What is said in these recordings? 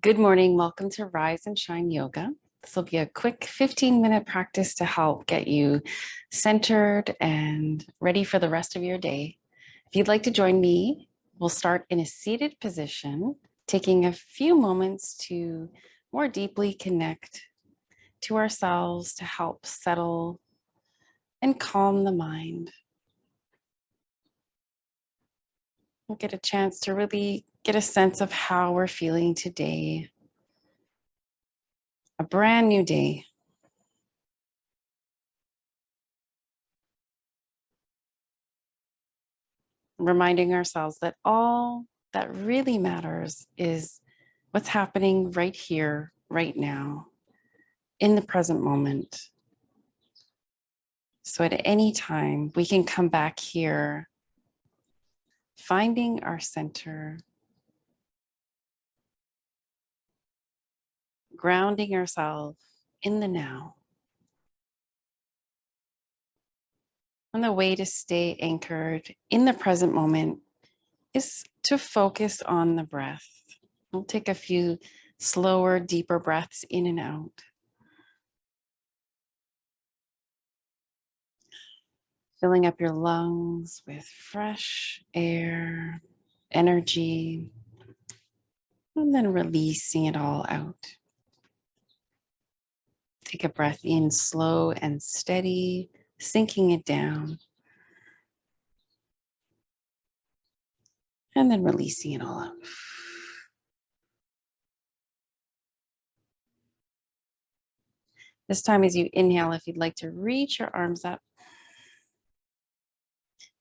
Good morning. Welcome to Rise and Shine Yoga. This will be a quick 15-minute practice to help get you centered and ready for the rest of your day. If you'd like to join me, we'll start in a seated position, taking a few moments to more deeply connect to ourselves to help settle and calm the mind. We'll get a chance to really get a sense of how we're feeling today. A brand new day. Reminding ourselves that all that really matters is what's happening right here, right now, in the present moment. So at any time, we can come back here, finding our center, grounding ourselves in the now. And the way to stay anchored in the present moment is to focus on the breath. We'll take a few slower, deeper breaths in and out. Filling up your lungs with fresh air, energy, and then releasing it all out. Take a breath in slow and steady, sinking it down, and then releasing it all out. This time as you inhale, if you'd like to reach your arms up.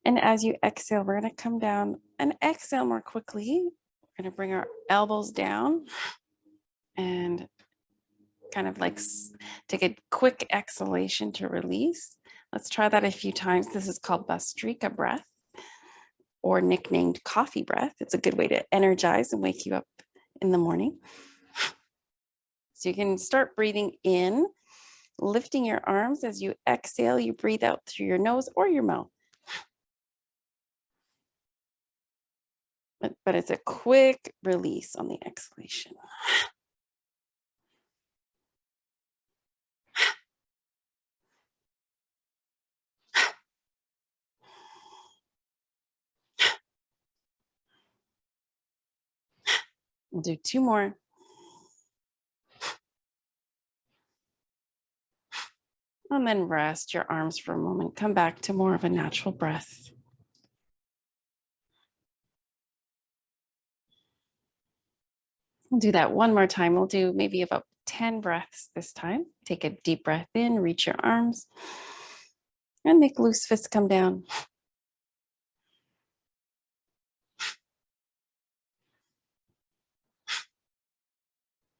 And as you exhale, we're going to come down and exhale more quickly. We're going to bring our elbows down and kind of like take a quick exhalation to release. Let's try that a few times. This is called Bhastrika breath, or nicknamed coffee breath. It's a good way to energize and wake you up in the morning. So you can start breathing in, lifting your arms. As you exhale, you breathe out through your nose or your mouth. But it's a quick release on the exhalation. We'll do two more. And then rest your arms for a moment. Come back to more of a natural breath. We'll do that one more time. We'll do maybe about 10 breaths this time. Take a deep breath in, reach your arms, and make loose fists come down.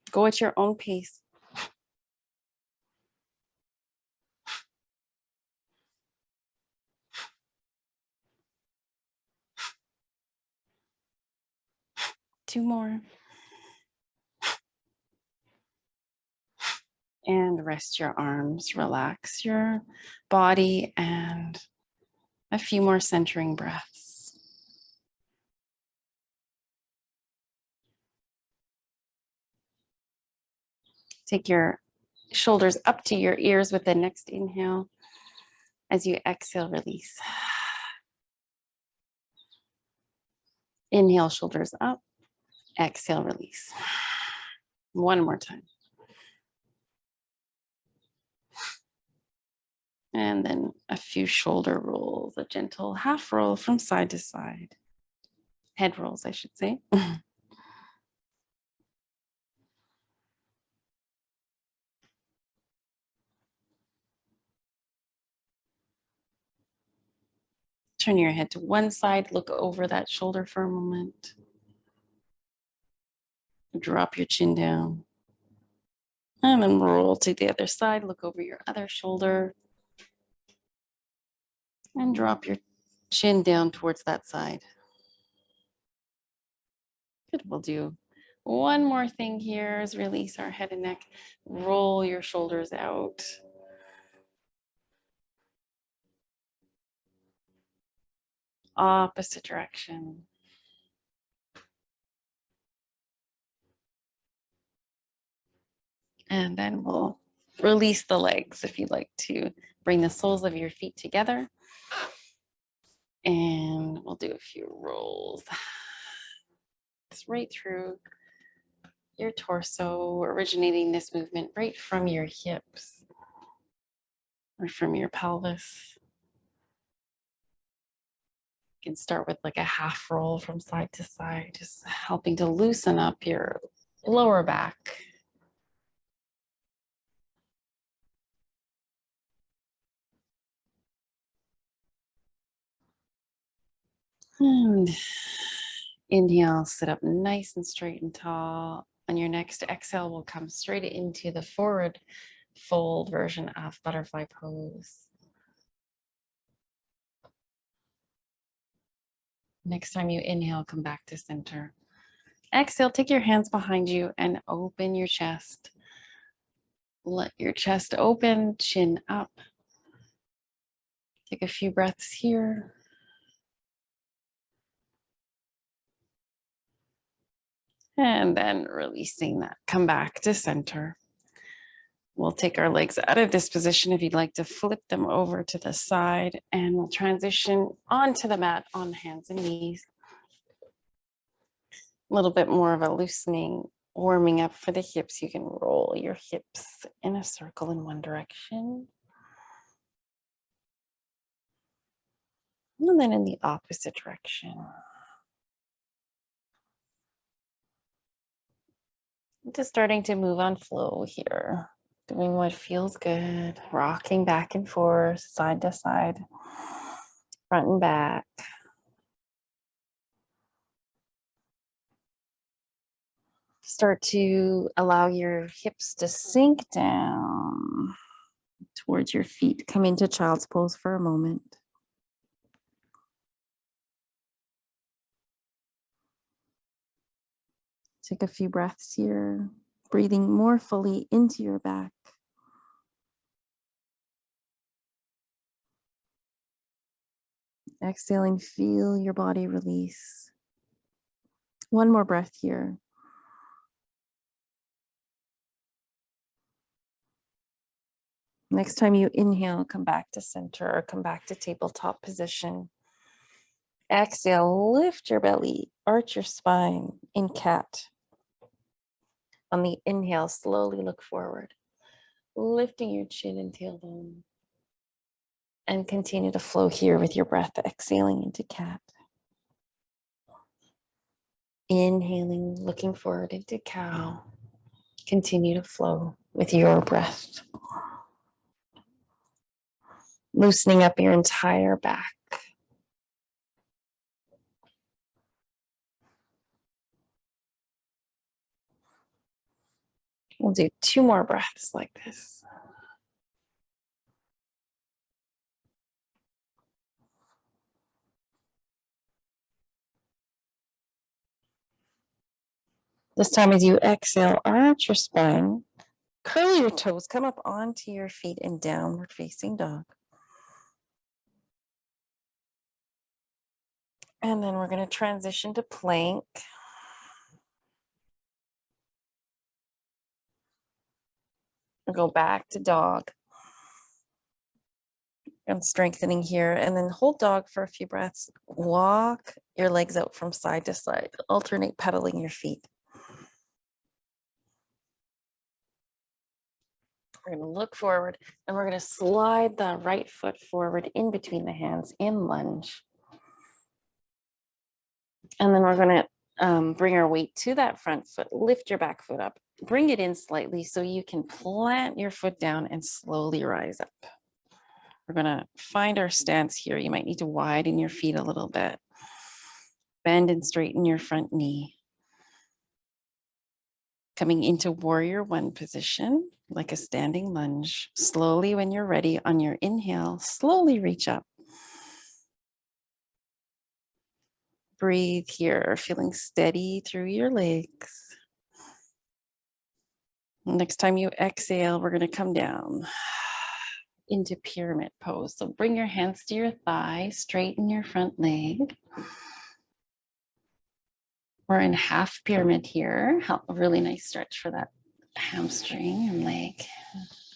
Go at your own pace. Two more. And rest your arms, relax your body, and a few more centering breaths. Take your shoulders up to your ears with the next inhale. As you exhale, release. Inhale, shoulders up. Exhale, release. One more time. And then a few shoulder rolls, a gentle half roll from side to side. Head rolls, I should say. Turn your head to one side, look over that shoulder for a moment. Drop your chin down. And then roll to the other side, look over your other shoulder. And drop your chin down towards that side. Good, we'll do one more thing here is release our head and neck. Roll your shoulders out. Opposite direction. And then we'll release the legs if you'd like to bring the soles of your feet together. And we'll do a few rolls. It's right through your torso, originating this movement right from your hips or from your pelvis. You can start with like a half roll from side to side, just helping to loosen up your lower back. And inhale, sit up nice and straight and tall. On your next exhale, we'll come straight into the forward fold version of butterfly pose. Next time you inhale, come back to center. Exhale, take your hands behind you and open your chest. Let your chest open, chin up. Take a few breaths here. And then releasing that, come back to center. We'll take our legs out of this position if you'd like to flip them over to the side, and we'll transition onto the mat on hands and knees. A little bit more of a loosening, warming up for the hips. You can roll your hips in a circle in one direction. And then in the opposite direction. Just starting to move on flow here. Doing what feels good, rocking back and forth, side to side, front and back. Start to allow your hips to sink down towards your feet. Come into child's pose for a moment. Take a few breaths here, breathing more fully into your back. Exhaling, feel your body release. One more breath here. Next time you inhale, come back to center or come back to tabletop position. Exhale, lift your belly, arch your spine in cat. On the inhale, slowly look forward, lifting your chin and tailbone. And continue to flow here with your breath, exhaling into cat. Inhaling, looking forward into cow. Continue to flow with your breath. Loosening up your entire back. We'll do 2 more breaths like this. This time as you exhale, arch your spine, curl your toes, come up onto your feet in downward facing dog. And then we're going to transition to plank. We'll go back to dog. And strengthening here, and then hold dog for a few breaths. Walk your legs out from side to side, alternate pedaling your feet. We're going to look forward and we're going to slide the right foot forward in between the hands in lunge. And then we're going to bring our weight to that front foot, lift your back foot up, bring it in slightly so you can plant your foot down and slowly rise up. We're going to find our stance here. You might need to widen your feet a little bit. Bend and straighten your front knee. Coming into warrior one position, like a standing lunge. Slowly, when you're ready, on your inhale, slowly reach up. Breathe here, feeling steady through your legs. Next time you exhale, we're going to come down into pyramid pose. So bring your hands to your thigh, straighten your front leg. We're in half pyramid here. A really nice stretch for that hamstring and leg,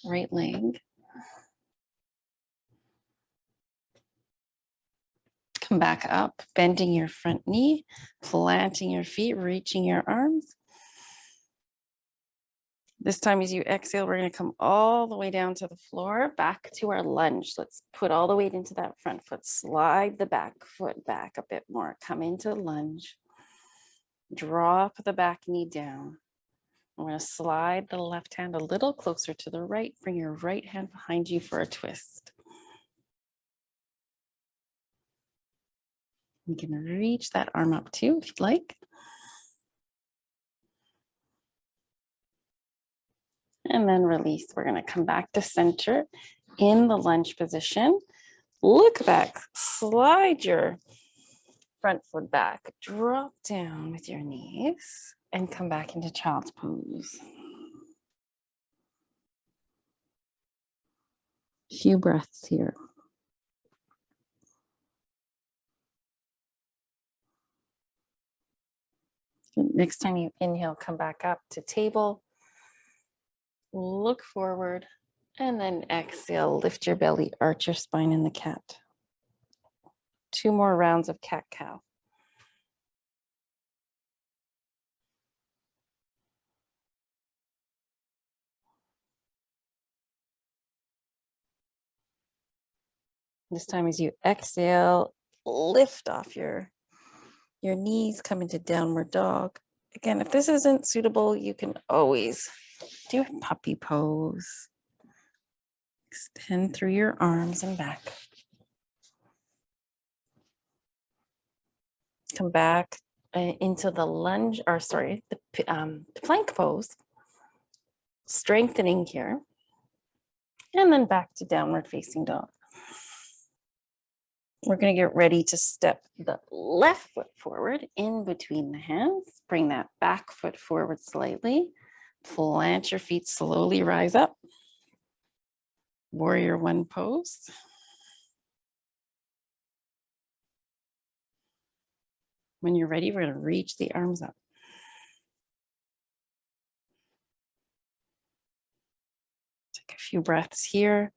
right leg. Come back up, bending your front knee, planting your feet, reaching your arms. This time as you exhale, we're going to come all the way down to the floor, back to our lunge. Let's put all the weight into that front foot. Slide the back foot back a bit more. Come into lunge. Drop the back knee down. I'm going to slide the left hand a little closer to the right. Bring your right hand behind you for a twist. You can reach that arm up too if you'd like. And then release. We're going to come back to center in the lunge position. Look back, slide your front foot back, drop down with your knees, and come back into child's pose. Few breaths here. Next time you inhale, come back up to table. Look forward, and then exhale, lift your belly, arch your spine in the cat. 2 more rounds of cat-cow. This time as you exhale, lift off your knees, come into downward dog. Again, if this isn't suitable, you can always do a puppy pose. Extend through your arms and back. Come back into the lunge, or sorry, the plank pose. Strengthening here. And then back to downward facing dog. We're going to get ready to step the left foot forward in between the hands. Bring that back foot forward slightly. Plant your feet, slowly rise up. Warrior one pose. When you're ready, we're going to reach the arms up. Take a few breaths here.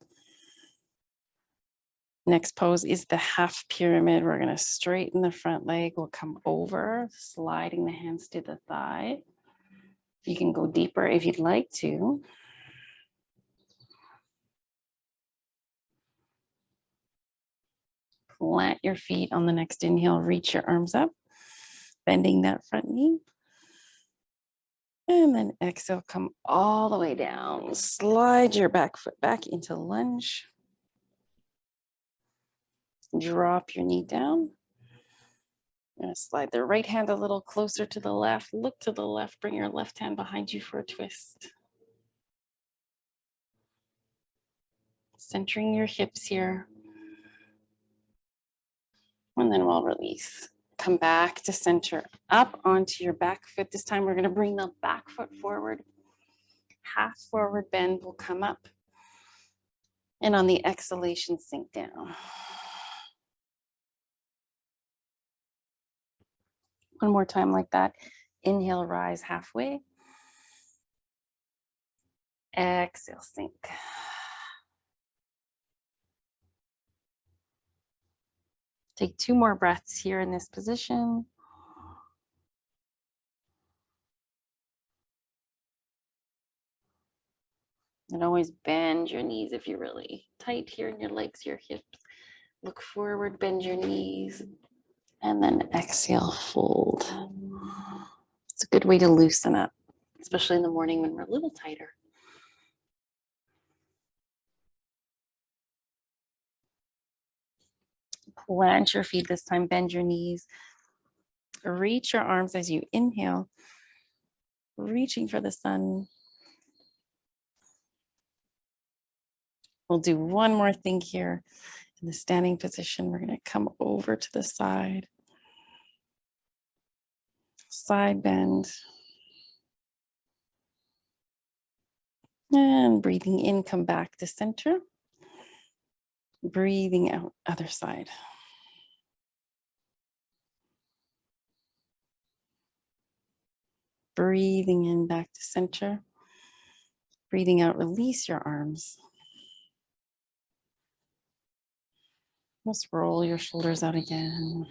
Next pose is the half pyramid. We're going to straighten the front leg. We'll come over, sliding the hands to the thigh. You can go deeper if you'd like to. Plant your feet on the next inhale. Reach your arms up, bending that front knee. And then exhale, come all the way down. Slide your back foot back into lunge. Drop your knee down. I'm going to slide the right hand a little closer to the left. Look to the left. Bring your left hand behind you for a twist. Centering your hips here. And then we'll release. Come back to center, up onto your back foot. This time we're going to bring the back foot forward. Half forward bend will come up. And on the exhalation, sink down. One more time like that. Inhale, rise halfway. Exhale, sink. Take 2 more breaths here in this position. And always bend your knees if you're really tight here in your legs, your hips. Look forward, bend your knees, and then exhale, fold. It's a good way to loosen up, especially in the morning when we're a little tighter. Plant your feet this time, bend your knees. Reach your arms as you inhale, reaching for the sun. We'll do one more thing here in the standing position. We're going to come over to the side. Side bend. And breathing in, come back to center. Breathing out, other side. Breathing in, back to center. Breathing out, release your arms. Just roll your shoulders out again.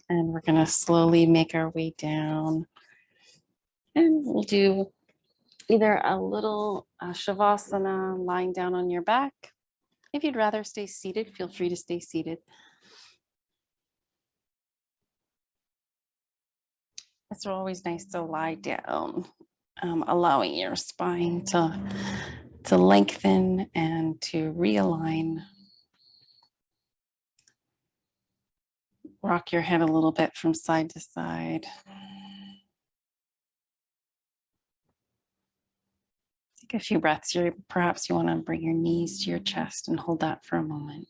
And we're going to slowly make our way down. And we'll do either a little Shavasana lying down on your back. If you'd rather stay seated, feel free to stay seated. It's always nice to lie down, allowing your spine to lengthen and to realign. Rock your head a little bit from side to side. Take a few breaths. Perhaps you want to bring your knees to your chest and hold that for a moment.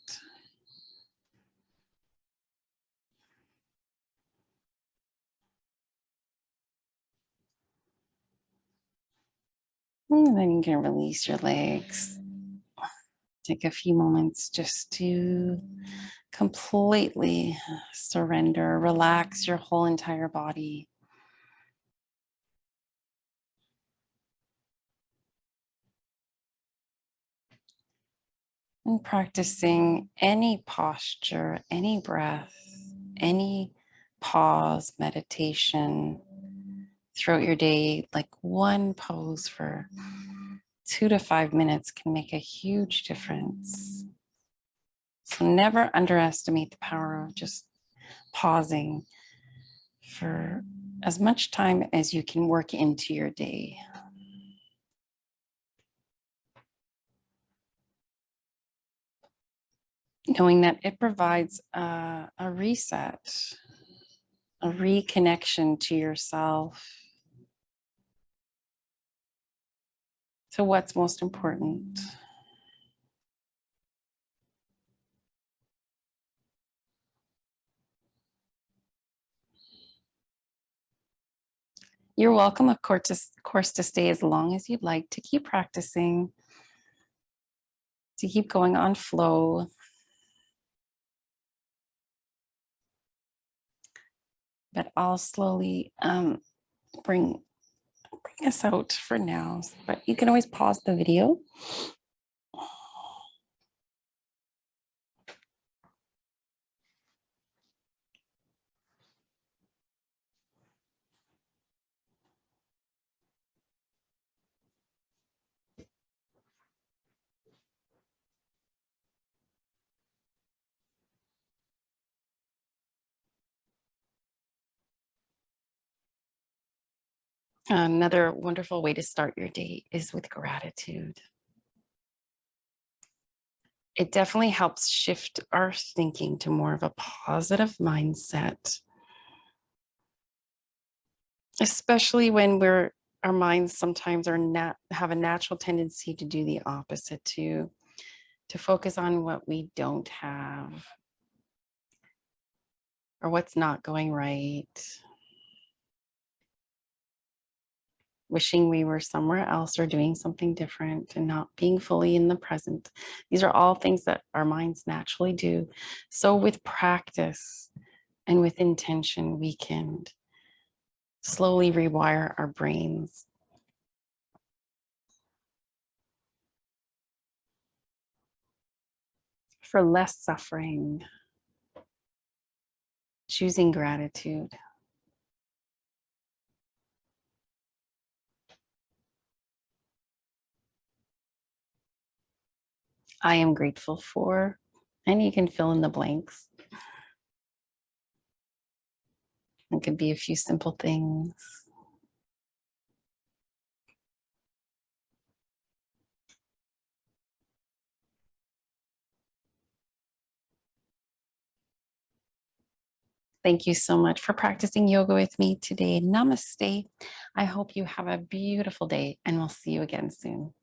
And then you can release your legs. Take a few moments just to completely surrender, relax your whole entire body. And practicing any posture, any breath, any pause, meditation throughout your day, like one pose for 2 to 5 minutes can make a huge difference. So never underestimate the power of just pausing for as much time as you can work into your day. Knowing that it provides a reset, a reconnection to yourself, to what's most important. You're welcome, of course, to stay as long as you'd like, to keep practicing, to keep going on flow. But I'll slowly bring us out for now. But you can always pause the video. Another wonderful way to start your day is with gratitude. It definitely helps shift our thinking to more of a positive mindset, especially when our minds sometimes have a natural tendency to do the opposite, to focus on what we don't have or what's not going right, wishing we were somewhere else or doing something different and not being fully in the present. These are all things that our minds naturally do. So with practice and with intention, we can slowly rewire our brains for less suffering, choosing gratitude. I am grateful for, and you can fill in the blanks. It could be a few simple things. Thank you so much for practicing yoga with me today. Namaste. I hope you have a beautiful day, and we'll see you again soon.